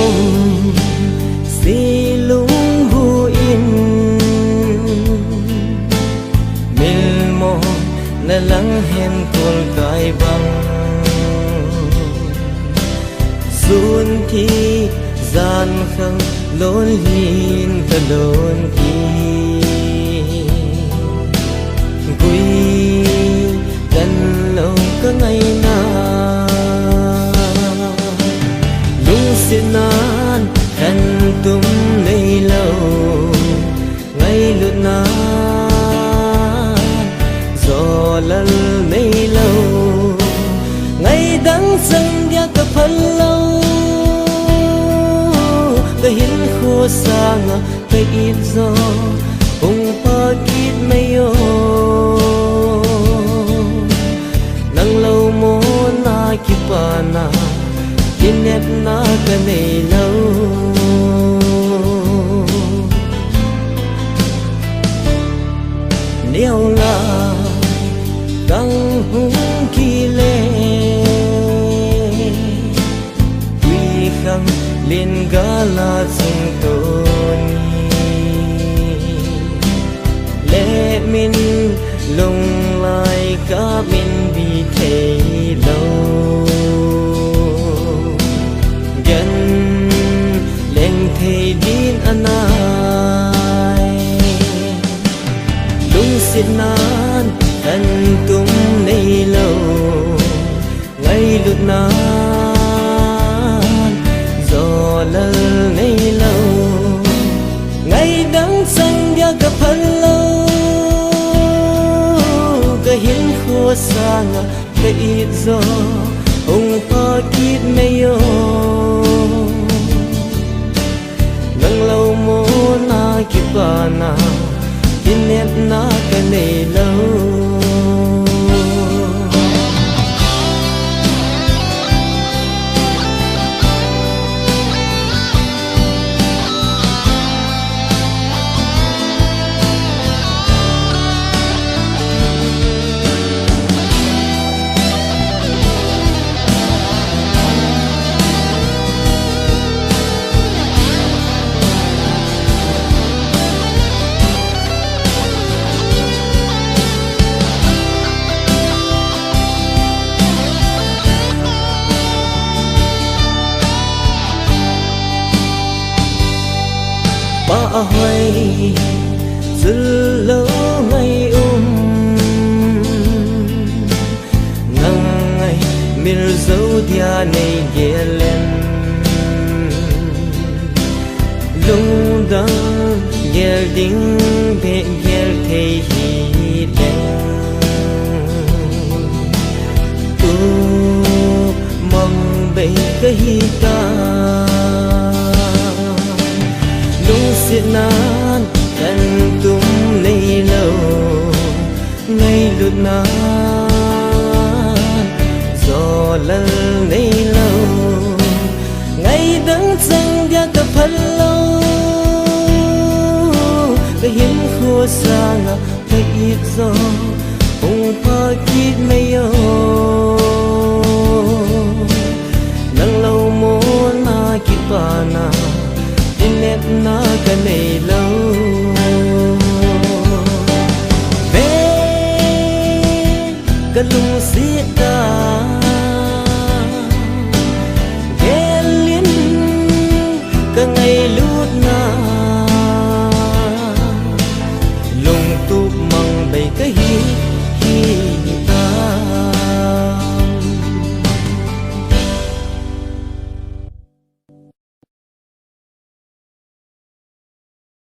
ôm xì lung hu in mil mo na lang hen kul kai bang zun thi gian khang lôn hin ta lôn thi quy gần lâu có ngày na lung xin nan thân tum nay lâu ngày lụt na gió lal nay lâu ngày đắng dâng dia cả phần lâu cái hiến khô sang cái ít gió hùng pa kít mây ô nang lâu mô na kipa na kinep na cái này lâu nếu là căng hung kỳ lệ quy khăng lên gala sung tôn lệ min lung lại cả min bị thế lâu gần lên thế din anai lung xin nan thân tum nay lâu ngày lụt nan gió lal nay lâu ngày đắng xanh dia cả phần lâu cái hiến khô sang cái ít gió hùng pa kít mây ô nang lâu mô na kipa na kinep na cái này lâu ba hoài dư lâu ngày nang ngày mir dấu dia này ghé lên lung đăng ghé đinh bẹ ghé thấy hi đen tu mong bay cái hi ta lung xin nan thân tum nay lâu ngày lụt nan gió lal nay lâu ngày đắng dâng dia cả phần lâu cái hiến khô sang cái ít gió hùng pa kít mây ô nang lâu mô na kipa na nét na cái này lâu về cái lung xiết ta ghé liên cái ngày lút na lung tụp măng đầy cái hi